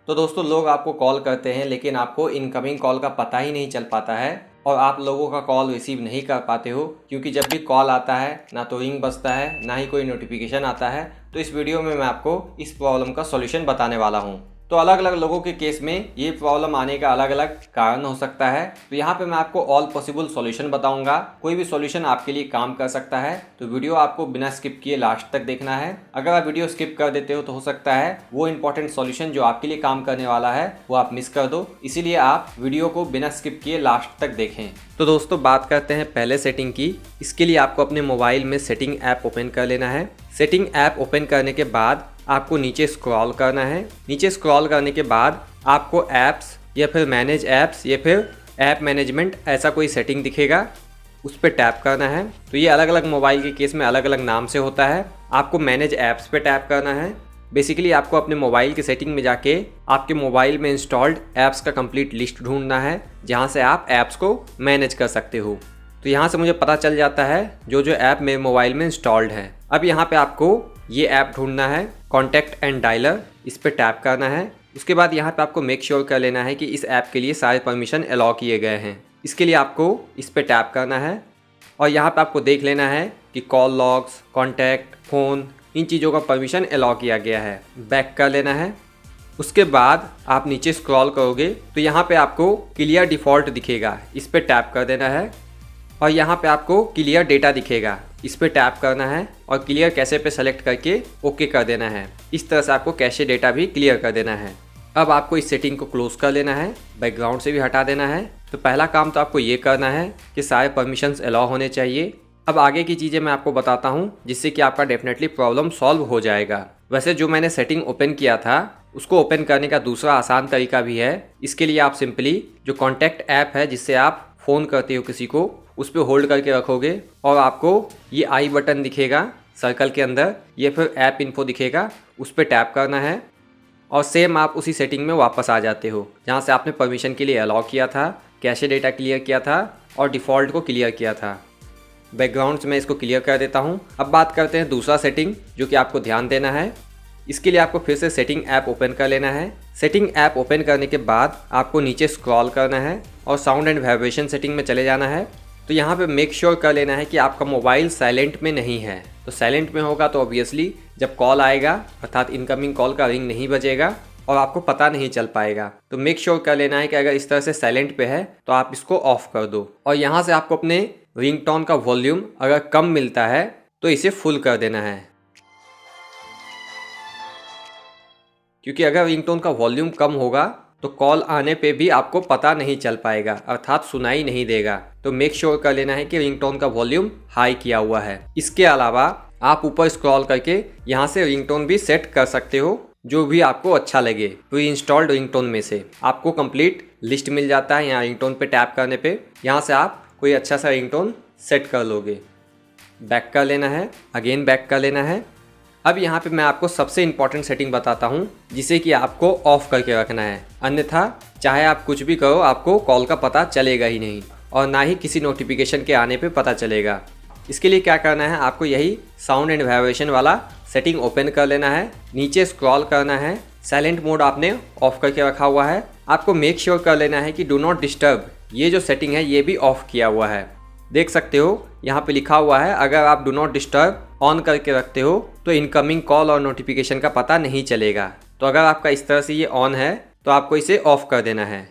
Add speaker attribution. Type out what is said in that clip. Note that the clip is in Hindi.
Speaker 1: तो दोस्तों लोग आपको कॉल करते हैं लेकिन आपको इनकमिंग कॉल का पता ही नहीं चल पाता है और आप लोगों का कॉल रिसीव नहीं कर पाते हो, क्योंकि जब भी कॉल आता है ना तो रिंग बजता है ना ही कोई नोटिफिकेशन आता है। तो इस वीडियो में मैं आपको इस प्रॉब्लम का सॉल्यूशन बताने वाला हूँ। तो अलग अलग लोगों के केस में ये प्रॉब्लम आने का अलग अलग कारण हो सकता है। तो यहाँ पे मैं आपको ऑल पॉसिबल सॉल्यूशन बताऊंगा। कोई भी सॉल्यूशन आपके लिए काम कर सकता है, तो वीडियो आपको बिना स्किप किए लास्ट तक देखना है। अगर आप वीडियो स्किप कर देते हो तो हो सकता है वो इंपॉर्टेंट सॉल्यूशन जो आपके लिए काम करने वाला है वो आप मिस कर दो। इसीलिए आप वीडियो को बिना स्किप किए लास्ट तक देखें। तो दोस्तों बात करते हैं पहले सेटिंग की। इसके लिए आपको अपने मोबाइल में सेटिंग ऐप ओपन कर लेना है। सेटिंग ऐप ओपन करने के बाद आपको नीचे स्क्रॉल करना है। नीचे स्क्रॉल करने के बाद आपको ऐप्स या फिर मैनेज ऐप्स या फिर ऐप मैनेजमेंट ऐसा कोई सेटिंग दिखेगा, उस पर टैप करना है। तो ये अलग अलग मोबाइल के केस में अलग अलग नाम से होता है। आपको मैनेज ऐप्स पे टैप करना है। बेसिकली आपको अपने मोबाइल की सेटिंग में जाके आपके मोबाइल में इंस्टॉल्ड ऐप्स का कंप्लीट लिस्ट ढूंढना है, जहाँ से आप ऐप्स को मैनेज कर सकते हो। तो यहाँ से मुझे पता चल जाता है जो जो ऐप मेरे मोबाइल में इंस्टॉल्ड है। अब यहाँ पे आपको ये ऐप ढूंढना है, कॉन्टैक्ट एंड डायलर, इस पर टैप करना है। उसके बाद यहाँ पे आपको मेक श्योर कर लेना है कि इस ऐप के लिए सारे परमिशन अलाउ किए गए हैं। इसके लिए आपको इस पर टैप करना है और यहाँ पे आपको देख लेना है कि कॉल लॉग्स, कॉन्टैक्ट, फ़ोन, इन चीज़ों का परमिशन अलाउ किया गया है। बैक कर लेना है। उसके बाद आप नीचे स्क्रॉल करोगे तो यहाँ पे आपको क्लियर डिफ़ॉल्ट दिखेगा, इस पर टैप कर देना है। और यहाँ पे आपको क्लियर डेटा दिखेगा, इस पर टैप करना है और क्लियर कैशे पे सेलेक्ट करके ओके कर देना है। इस तरह से आपको कैशे डेटा भी क्लियर कर देना है। अब आपको इस सेटिंग को क्लोज कर लेना है, बैकग्राउंड से भी हटा देना है। तो पहला काम तो आपको ये करना है कि सारे परमिशंस अलाउ होने चाहिए। अब आगे की चीज़ें मैं आपको बताता हूँ जिससे कि आपका डेफिनेटली प्रॉब्लम सॉल्व हो जाएगा। वैसे जो मैंने सेटिंग ओपन किया था उसको ओपन करने का दूसरा आसान तरीका भी है। इसके लिए आप सिंपली जो कॉन्टैक्ट ऐप है जिससे आप फ़ोन करते हो किसी को, उस पर होल्ड करके रखोगे और आपको ये आई बटन दिखेगा सर्कल के अंदर, ये फिर ऐप इन्फो दिखेगा, उस पर टैप करना है और सेम आप उसी सेटिंग में वापस आ जाते हो जहाँ से आपने परमिशन के लिए अलाउ किया था, कैशे डेटा क्लियर किया था और डिफ़ॉल्ट को क्लियर किया था। बैकग्राउंड से मैं इसको क्लियर कर देता हूँ। अब बात करते हैं दूसरा सेटिंग जो कि आपको ध्यान देना है। इसके लिए आपको फिर से सेटिंग ऐप ओपन कर लेना है। सेटिंग ऐप ओपन करने के बाद आपको नीचे स्क्रॉल करना है और साउंड एंड वाइब्रेशन सेटिंग में चले जाना है। तो यहाँ पे मेक श्योर कर लेना है कि आपका मोबाइल साइलेंट में नहीं है। तो साइलेंट में होगा तो ऑब्वियसली जब कॉल आएगा अर्थात इनकमिंग कॉल का रिंग नहीं बजेगा और आपको पता नहीं चल पाएगा। तो मेक श्योर कर लेना है कि अगर इस तरह से साइलेंट पे है तो आप इसको ऑफ कर दो। और यहाँ से आपको अपने रिंगटोन का वॉल्यूम अगर कम मिलता है तो इसे फुल कर देना है, क्योंकि अगर रिंगटोन का वॉल्यूम कम होगा तो कॉल आने पे भी आपको पता नहीं चल पाएगा अर्थात सुनाई नहीं देगा। तो मेक श्योर कर लेना है कि रिंगटोन का वॉल्यूम हाई किया हुआ है। इसके अलावा आप ऊपर स्क्रॉल करके यहाँ से रिंगटोन भी सेट कर सकते हो, जो भी आपको अच्छा लगे। प्री इंस्टॉल्ड रिंगटोन में से आपको कंप्लीट लिस्ट मिल जाता है। यहाँ रिंगटोन पे टैप करने पे यहाँ से आप कोई अच्छा सा रिंगटोन सेट कर लोगे। बैक कर लेना है, अगेन बैक कर लेना है। अब यहाँ पे मैं आपको सबसे इम्पॉर्टेंट सेटिंग बताता हूँ जिसे कि आपको ऑफ करके रखना है, अन्यथा चाहे आप कुछ भी करो आपको कॉल का पता चलेगा ही नहीं और ना ही किसी नोटिफिकेशन के आने पे पता चलेगा। इसके लिए क्या करना है, आपको यही साउंड एंड वाइब्रेशन वाला सेटिंग ओपन कर लेना है, नीचे स्क्रॉल करना है, साइलेंट मोड आपने ऑफ करके रखा हुआ है। आपको मेक श्योर कर लेना है कि डू नॉट डिस्टर्ब ये जो सेटिंग है ये भी ऑफ किया हुआ है। देख सकते हो यहाँ पे लिखा हुआ है अगर आप डू नॉट डिस्टर्ब ऑन करके रखते हो तो इनकमिंग कॉल और नोटिफिकेशन का पता नहीं चलेगा। तो अगर आपका इस तरह से ये ऑन है तो आपको इसे ऑफ कर देना है।